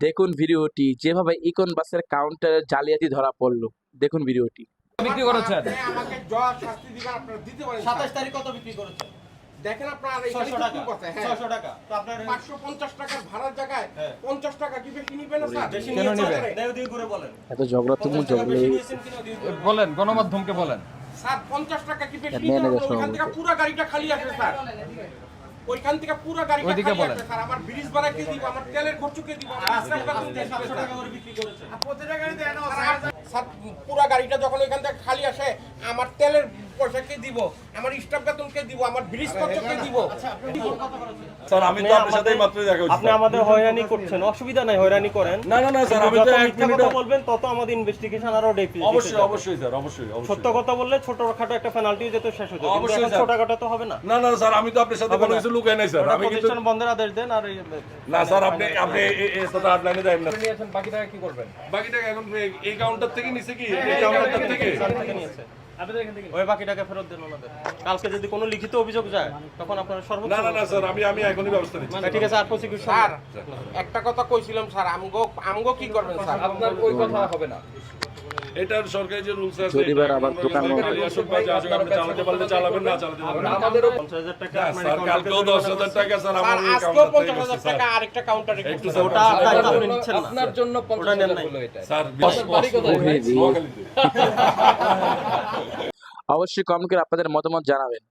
দেখুন ভিডিওটি যেভাবে ইকন বাসের কাউন্টারে জালিয়াতি ধরা পড়লো। দেখুন ভিডিওটি। বিক্রি করেছেন আমাকে জজ শাস্তি দিবেন আপনারা দিতে পারেন 27 তারিখ কত বিক্রি করেছেন? দেখেন আপনারা 600 টাকা। হ্যাঁ 600 টাকা। তো আপনার 550 টাকার ভাড়ার জায়গায় 50 টাকা কি বেশি নিবেন না স্যার? বেশি কেন নিয়েছেন? নিবে? দেও দিয়ে ঘুরে বলেন। এত ঝগড়া তুমুল 50 টাকা ঝগড়া বেশি নিয়েছেন কিনা দিয়ে ঘুরে বলেন, গণমাধ্যমকে বলেন। স্যার 50 টাকা কি বেশি ম্যানেজার নিবেন? ওইখান সভাপতি। থেকে পুরো গাড়িটা খালি আসে স্যার। ওইখান থেকে পুরো গাড়িটা ওইদিকে খালি বলেন। আসে স্যার। আমার ব্রিজ ভাড়া কে দিব? আমার তেলের খরচ কে দিব? আমার আজকে স্টাফ কত 700 টাকা করে বিক্রি করেছেন। প্রতিটা গাড়িতে এনো স্যার পুরো গাড়িটা যখন ওইখান থেকে খালি আসে আমার তেলের পয়সা কে দিব? আমার স্টাফ বেতন কে দিব? আমার ব্রিজ খরচ কে দিব? স্যার আমি তো আপনার সাথেই মাত্রই দেখা হয়েছে আপনি আমাদের হয়রানি করছেন, অসুবিধা নাই, হয়রানি করেন। না না না স্যার আমি যত তো এক মিথ্যা মিনিট কথা বলবেন তত আমাদের ইনভেস্টিগেশন আরো অবশ্যই অবশ্যই স্যার অবশ্যই সত্য অবশ্যই কথা বললে ছোটখাটো একটা পেনাল্টি যেত শেষ হতো, কিন্তু অবশ্যই এখন স্যার। ছোটখাটো তো হবে না। না না স্যার আমি তো আপনার সাথে কোনো কিছু লুকাই নাই স্যার ওটা আমি কিন্তু প্রতিষ্ঠান বন্ধের আদেশ দেন আর না স্যার আপনি আপনি এই সাথে আটলাইনে যাবেন না নিয়েছেন, বাকি টাকা কি করবেন? বাকি টাকা এখন এই কাউন্টার থেকে নিছে কি এই কাউন্টার থেকে থেকে নিয়েছে। ওই বাকি টাকা ফেরত দেন ওনাদের। কালকে যদি কোনো লিখিত অভিযোগ যায় তখন আপনারা সর্বোচ্চ না না না স্যার আমি এখনই ব্যবস্থা নিচ্ছি ঠিক আছে। আর প্রসিকিউশন স্যার একটা কথা কইছিলাম স্যার আমগো কি করবেন স্যার? আপনার ওই কথা হবে না। এটার সরকারি যে রুলস আছে জরিমানা আবার দোকান বন্ধ। আপনি চালাতে পারলে চালাবেন না চালাতে পারবেন না আমাদেরও 50,000 টাকা না, আপনার স্যার অ্যাকাউন্টে কালকেও 10,000 টাকা স্যার স্যার আমার এই আজকেও কাউন্টার থেকে 50,000 গেছে, স্যার। টাকা আরেকটা কাউন্টারে একটু স্যার ওটা দায়িত্ব আপনি নিচ্ছেন না। আপনার জন্য ওটা নেন 50,000 নাই। হলো এটা। স্যার বাড়ি কোথায় ভাই? নোয়াখালীতে। অবশ্যই কমেন্ট করে আপনাদের মতামত জানাবেন।